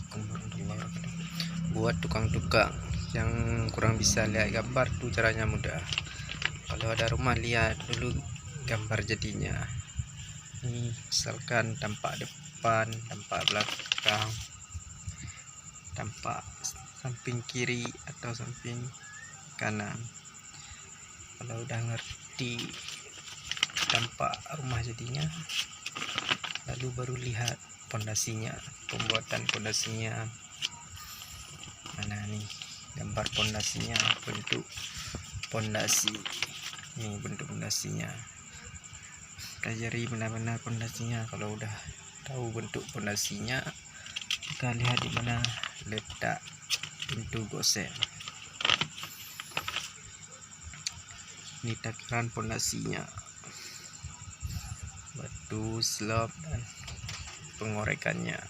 Assalamualaikum warahmatullahi wabarakatuh. Buat tukang-tukang yang kurang bisa lihat gambar tuh caranya mudah. Kalau ada rumah, lihat dulu gambar jadinya. Ini misalkan tampak depan, tampak belakang, tampak samping kiri atau samping kanan. Kalau udah ngerti tampak rumah jadinya, lalu baru lihat pondasinya, pembuatan pondasinya. Mana nih gambar pondasinya, bentuk pondasi. Ini bentuk pondasinya. Pelajari benar-benar pondasinya. Kalau udah tahu bentuk pondasinya, kita lihat di mana letak pintu gosen. Ini takaran pondasinya, batu, slab, dan pengorekannya.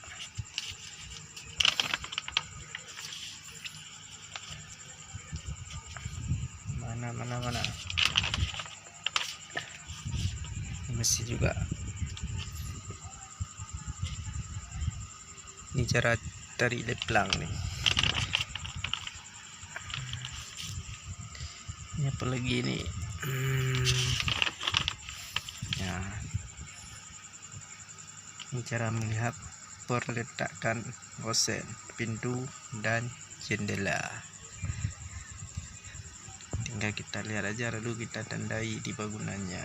Mana ini mesin juga. Ini cara tarik leplang nih. Ini apa lagi nih? Ya, ini cara melihat perletakan gosen, pintu, dan jendela. Tinggal kita lihat aja, lalu kita tandai di bangunannya.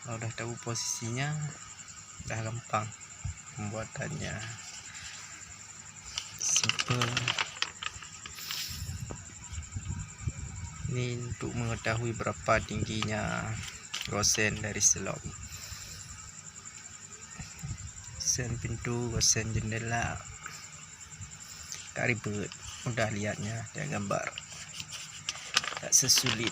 Kalau udah tahu posisinya, udah gampang pembuatannya, simple. Ini untuk mengetahui berapa tingginya gosen dari slab, gosen pintu, gosen jendela. Tak ribet, mudah lihatnya, dan gambar tak sesulit.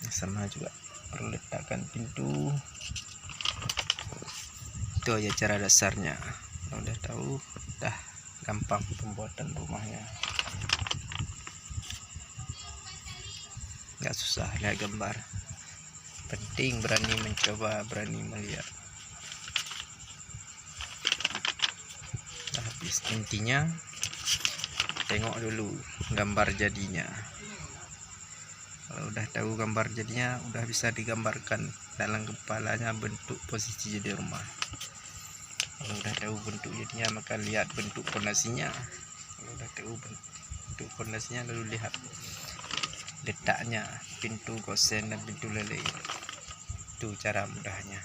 Sama juga perletakan pintu. Itu aja cara dasarnya. Kalau udah tahu, udah gampang pembuatan rumahnya. Nggak susah lihat gambar. Penting berani mencoba, berani melihat. Nah, habis intinya tengok dulu gambar jadinya. Kalau udah tahu gambar jadinya, udah bisa digambarkan dalam kepalanya bentuk posisi jadi rumah. Kalau udah tahu bentuk jadinya, maka lihat bentuk pondasinya. Kalau udah tahu bentuk pondasinya, lalu lihat letaknya, pintu gosen dan pintu lele. Itu cara mudahnya.